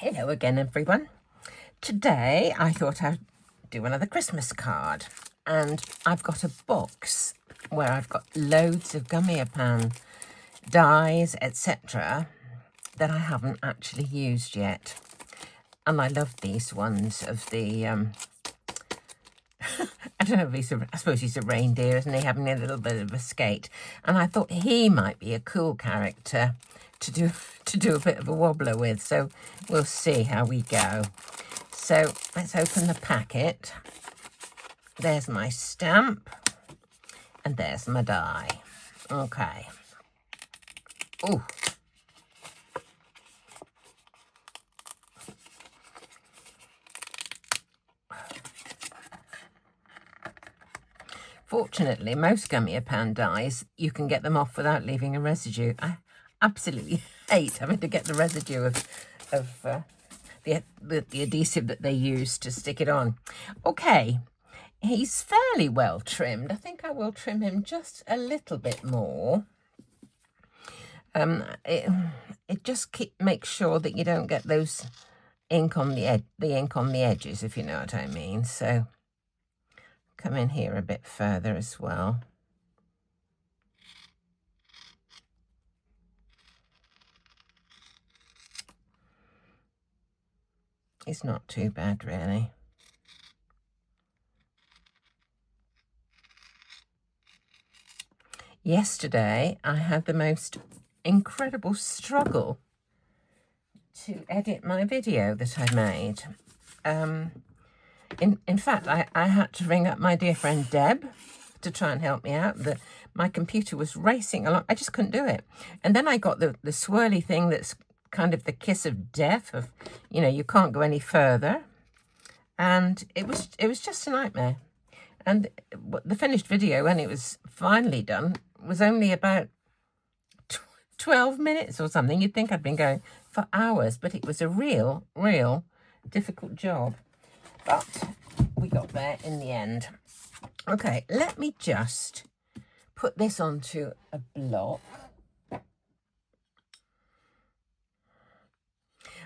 Hello again, everyone. Today I thought I'd do another Christmas card, and I've got a box where I've got loads of Gummiapan dies, etc. that I haven't actually used yet. And I love these ones of the, I don't know if I suppose he's a reindeer, isn't he, having a little bit of a skate. And I thought he might be a cool character to do a bit of a wobbler with, so we'll see how we go. So let's open the packet. There's my stamp and there's my die. Okay. Oh, fortunately, most Gummiapan dies, you can get them off without leaving a residue. I absolutely hate having to get the residue of the adhesive that they use to stick it on. Okay, he's fairly well trimmed. I think I will trim him just a little bit more. It just makes sure that you don't get those ink on the ink on the edges, if you know what I mean. So come in here a bit further as well. It's not too bad, really. Yesterday, I had the most incredible struggle to edit my video that I made. In fact, I had to ring up my dear friend Deb to try and help me out. My computer was racing along. I just couldn't do it. And then I got the swirly thing that's kind of the kiss of death of, you know, you can't go any further. And it was just a nightmare. And the finished video, when it was finally done, was only about 12 minutes or something. You'd think I'd been going for hours, but it was a real difficult job. But we got there in the end. Okay, let me just put this onto a block.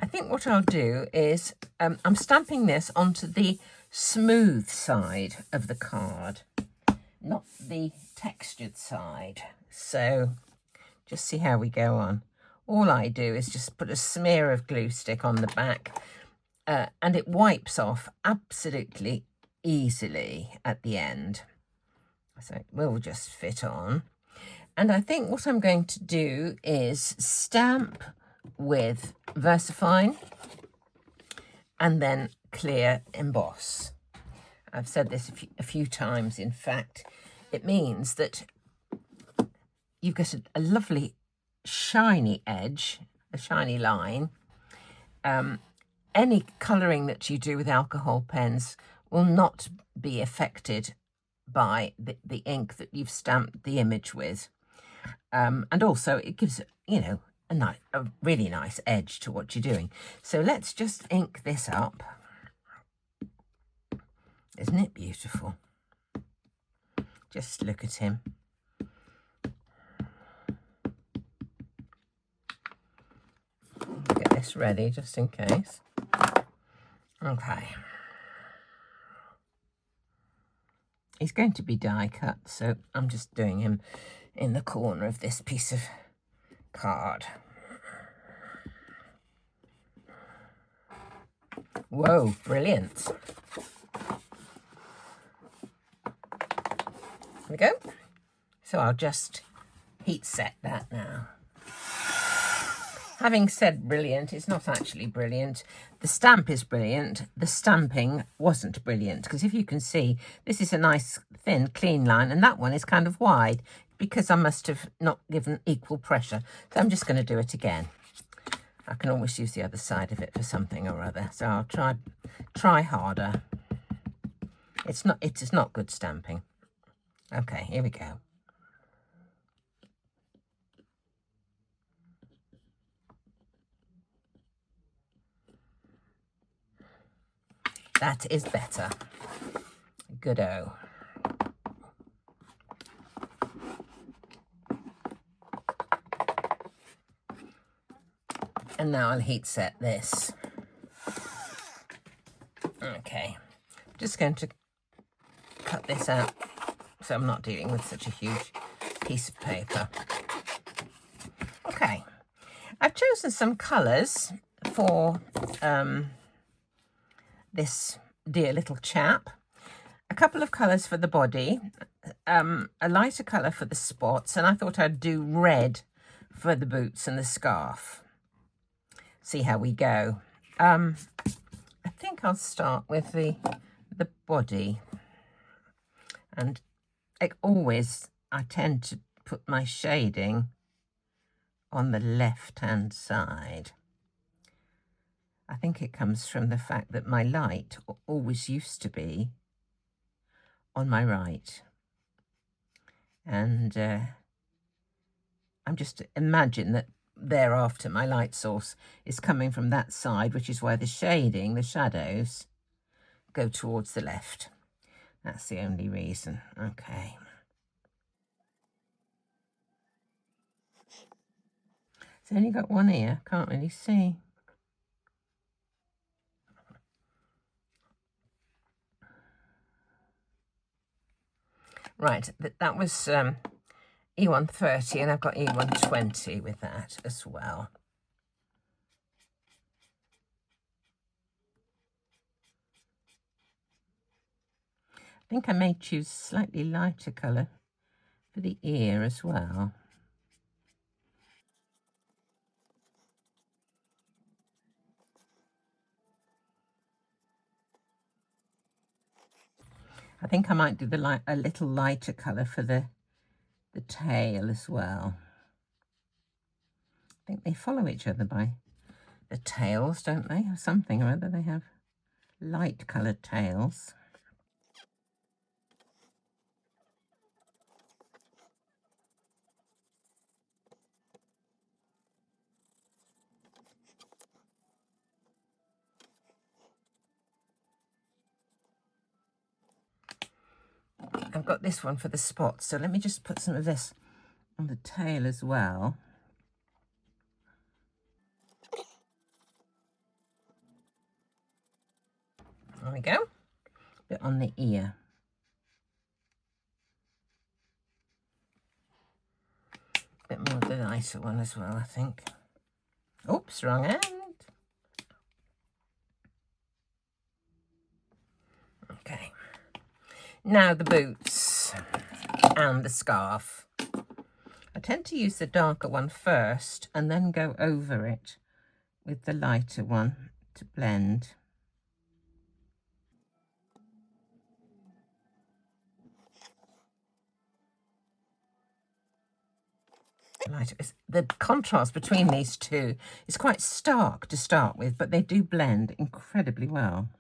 I think what I'll do is, I'm stamping this onto the smooth side of the card, not the textured side. So just see how we go on. All I do is just put a smear of glue stick on the back, and it wipes off absolutely easily at the end. So it will just fit on. And I think what I'm going to do is stamp with VersaFine and then clear emboss. I've said this a few times. In fact, it means that you've got a lovely shiny edge, a shiny line. Any colouring that you do with alcohol pens will not be affected by the ink that you've stamped the image with. And also it gives, you know, a really nice edge to what you're doing. So let's just ink this up. Isn't it beautiful? Just look at him. Get this ready just in case. Okay. He's going to be die cut, so I'm just doing him in the corner of this piece of card. Whoa, brilliant. There we go. So I'll just heat set that now. Having said brilliant, it's not actually brilliant. The stamp is brilliant. The stamping wasn't brilliant, because if you can see, this is a nice thin, clean line, and that one is kind of wide because I must have not given equal pressure. So I'm just going to do it again. I can always use the other side of it for something or other. So I'll try harder. It is not good stamping. Okay, here we go. That is better. Good-o. And now I'll heat set this. Okay, just going to cut this out so I'm not dealing with such a huge piece of paper. Okay, I've chosen some colours for this dear little chap. A couple of colours for the body, a lighter colour for the spots, and I thought I'd do red for the boots and the scarf. See how we go. I think I'll start with the body, and like always I tend to put my shading on the left-hand side. I think it comes from the fact that my light always used to be on my right, and I'm just imagine that thereafter my light source is coming from that side, which is why the shading, the shadows, go towards the left. That's the only reason. Okay. It's only got one ear, can't really see. Right, that was E130, and I've got E120 with that as well. I think I may choose slightly lighter colour for the ear as well. I think I might do a little lighter colour for the tail as well. I think they follow each other by the tails, don't they? Or something or other. They have light coloured tails. I've got this one for the spots, so let me just put some of this on the tail as well. There we go. A bit on the ear. A bit more of the lighter one as well, I think. Oops, wrong end. Okay. Now the boots and the scarf. I tend to use the darker one first and then go over it with the lighter one to blend. The contrast between these two is quite stark to start with, but they do blend incredibly well.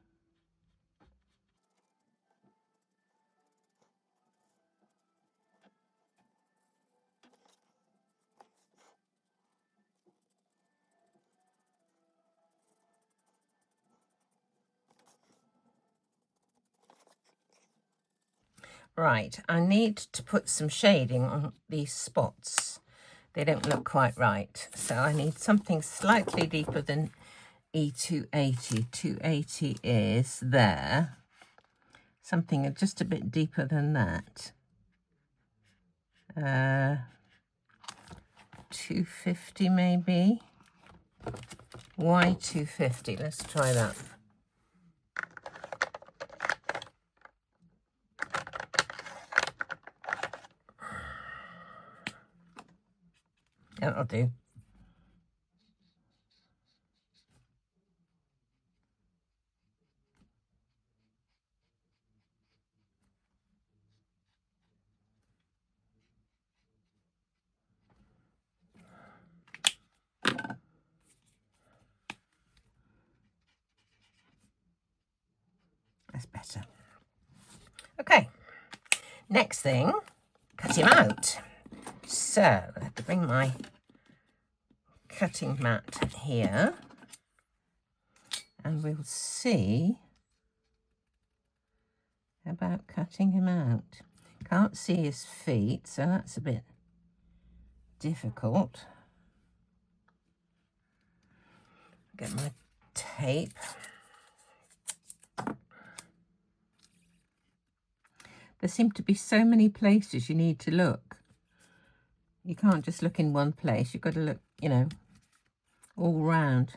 Right, I need to put some shading on these spots. They don't look quite right, so I need something slightly deeper than E280. 280 is there. Something just a bit deeper than that. 250 maybe. Why 250? Let's try that. That'll do. That's better. Okay, next thing, cut him out. So I have to bring my cutting mat here, and we'll see about cutting him out. Can't see his feet, so that's a bit difficult. Get my tape. There seem to be so many places you need to look. You can't just look in one place. You've got to look, you know, all round.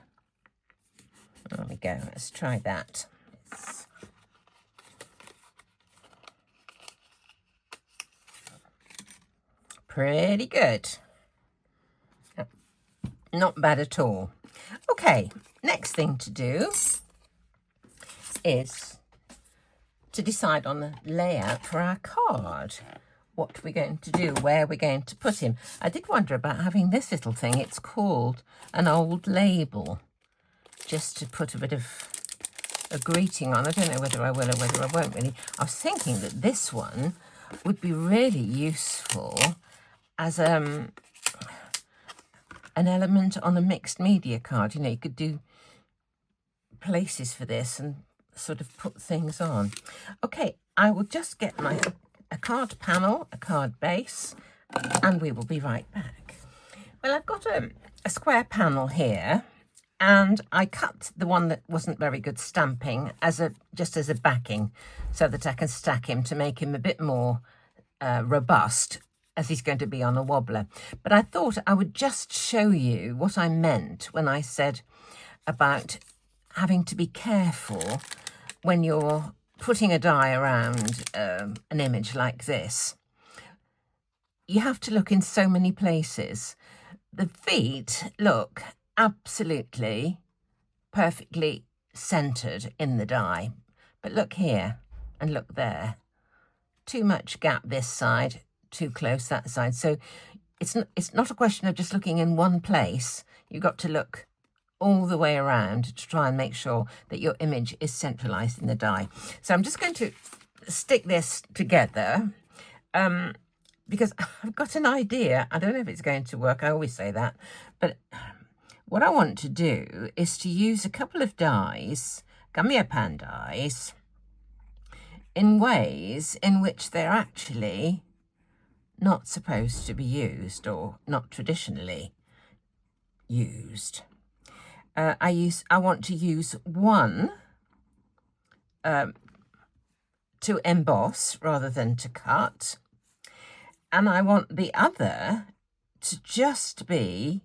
There we go. Let's try that. Pretty good. Not bad at all. Okay, next thing to do is to decide on the layout for our card. What we're going to do, where we're going to put him. I did wonder about having this little thing. It's called an old label, just to put a bit of a greeting on. I don't know whether I will or whether I won't really. I was thinking that this one would be really useful as an element on a mixed media card. You know, you could do places for this and sort of put things on. Okay, I will just get a card panel, a card base, and we will be right back. Well, I've got a square panel here, and I cut the one that wasn't very good stamping just as a backing, so that I can stack him to make him a bit more robust, as he's going to be on a wobbler. But I thought I would just show you what I meant when I said about having to be careful when you're putting a die around an image like this. You have to look in so many places. The feet look absolutely perfectly centered in the die, but look here and look there. Too much gap this side, too close that side. So it's not a question of just looking in one place. You've got to look all the way around to try and make sure that your image is centralized in the die. So I'm just going to stick this together because I've got an idea. I don't know if it's going to work. I always say that. But what I want to do is to use a couple of dies, Gummiapan dies, in ways in which they're actually not supposed to be used or not traditionally used. I want to use one to emboss rather than to cut, and I want the other to just be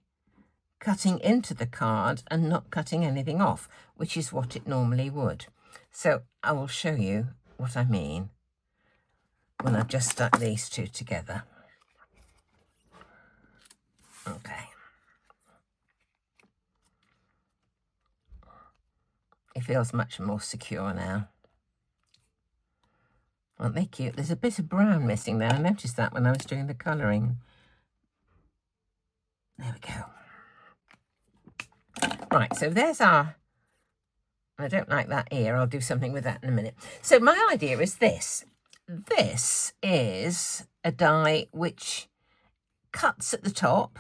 cutting into the card and not cutting anything off, which is what it normally would. So I will show you what I mean when I've just stuck these two together. Okay. It feels much more secure now. Aren't they cute? There's a bit of brown missing there. I noticed that when I was doing the colouring. There we go. Right, so there's our... I don't like that ear. I'll do something with that in a minute. So my idea is this. This is a die which cuts at the top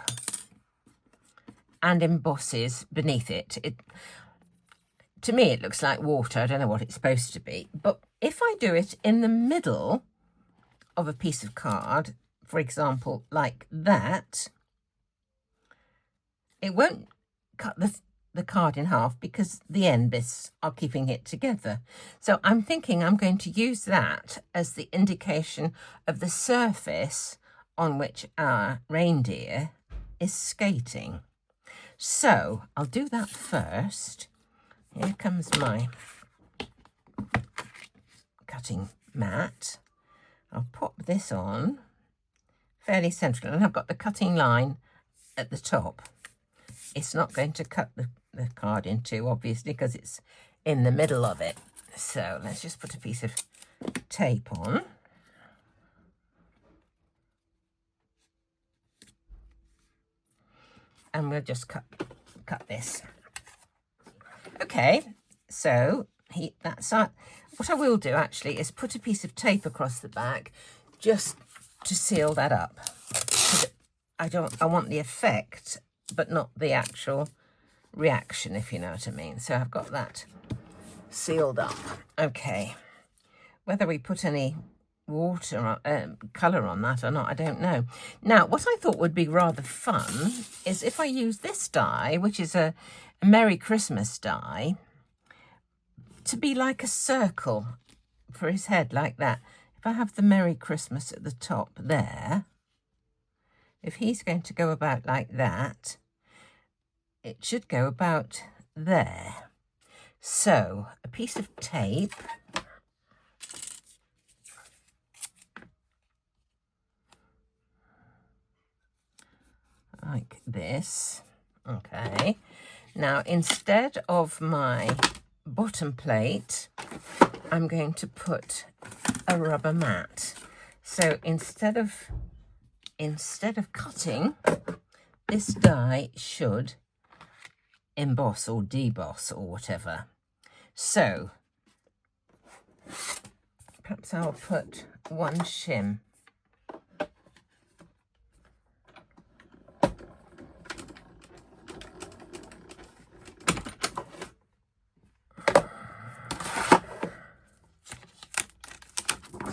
and embosses beneath it. To me, it looks like water. I don't know what it's supposed to be. But if I do it in the middle of a piece of card, for example, like that, it won't cut the card in half because the end bits are keeping it together. So I'm thinking I'm going to use that as the indication of the surface on which our reindeer is skating. So I'll do that first. Here comes my cutting mat. I'll pop this on fairly central, and I've got the cutting line at the top. It's not going to cut the card in two, obviously, because it's in the middle of it. So let's just put a piece of tape on. And we'll just cut this. Okay, so that side. What I will do actually is put a piece of tape across the back just to seal that up. I want the effect, but not the actual reaction, if you know what I mean. So I've got that sealed up. Okay, whether we put any water colour on that or not, I don't know. Now, what I thought would be rather fun is if I use this die, which is a Merry Christmas die, to be like a circle for his head, like that. If if I have the Merry Christmas at the top there, if he's going to go about like that, it should go about there. So a piece of tape, like this. Okay, now instead of my bottom plate, I'm going to put a rubber mat. So instead of cutting, this die should emboss or deboss or whatever. So perhaps I'll put one shim.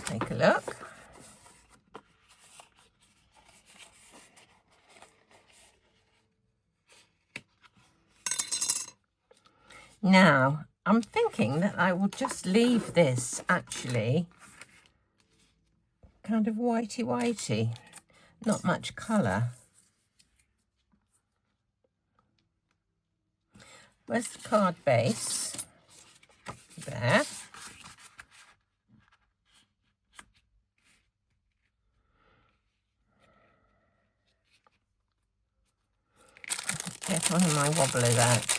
Take a look. Now, I'm thinking that I will just leave this actually kind of whitey, not much colour. Where's the card base? There. Get one of my wobblers out.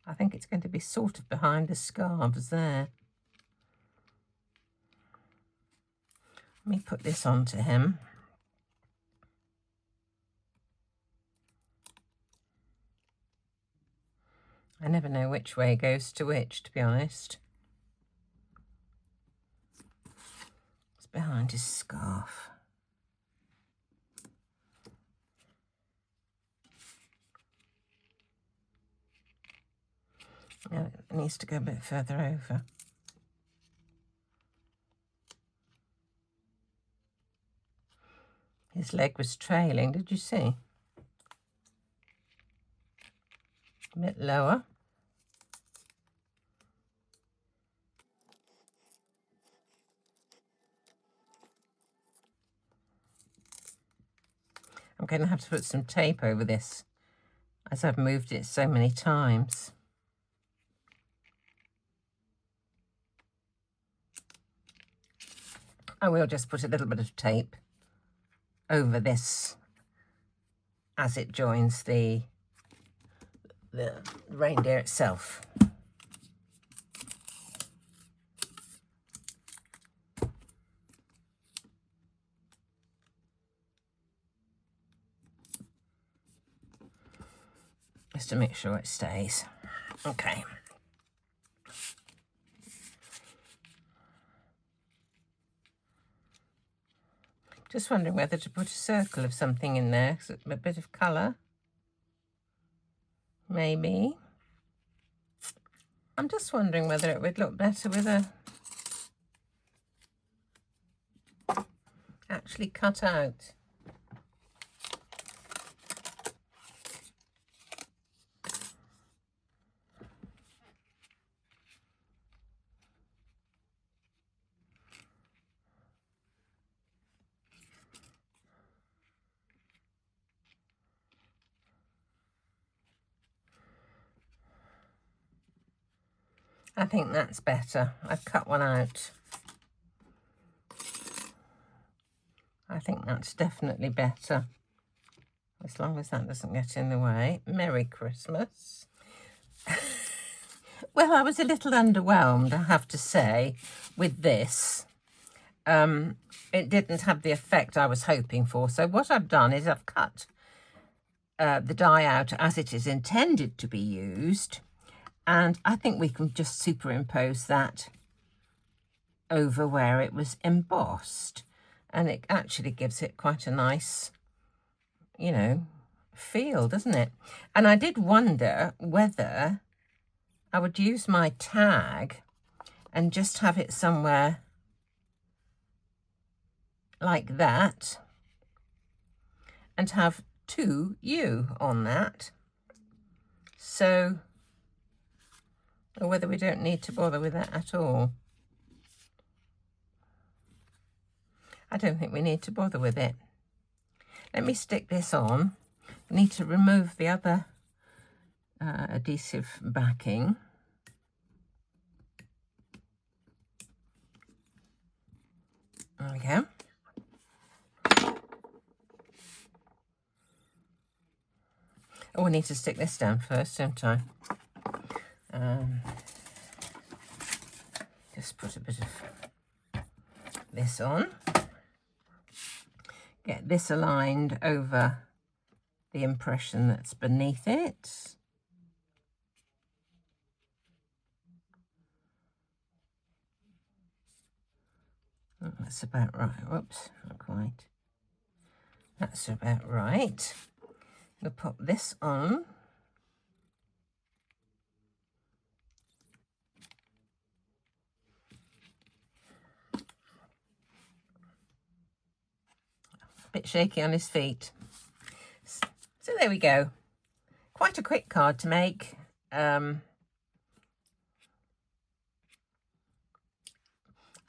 I think it's going to be sort of behind the scarves there. Let me put this onto him. I never know which way goes to which, to be honest. It's behind his scarf. No, it needs to go a bit further over. His leg was trailing, did you see? A bit lower. I'm going to have to put some tape over this as I've moved it so many times. I will just put a little bit of tape over this as it joins the reindeer itself. Just to make sure it stays. Okay. Just wondering whether to put a circle of something in there, a bit of colour. Maybe. I'm just wondering whether it would look better with a actually cut out. I think that's better. I've cut one out. I think that's definitely better. As long as that doesn't get in the way. Merry Christmas. Well, I was a little underwhelmed, I have to say, with this. It didn't have the effect I was hoping for. So what I've done is I've cut the die out as it is intended to be used. And I think we can just superimpose that over where it was embossed. And it actually gives it quite a nice, you know, feel, doesn't it? And I did wonder whether I would use my tag and just have it somewhere like that, and have 2U on that. So, or whether we don't need to bother with that at all. I don't think we need to bother with it. Let me stick this on. I need to remove the other adhesive backing. There we go. Oh, I need to stick this down first, don't I? Just put a bit of this on. Get this aligned over the impression that's beneath it. Oh, that's about right. Whoops, not quite. That's about right. We'll pop this on. A bit shaky on his feet. So there we go. Quite a quick card to make. I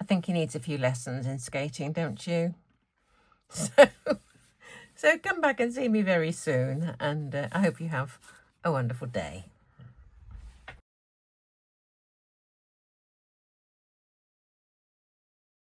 think he needs a few lessons in skating, don't you? So come back and see me very soon, and I hope you have a wonderful day.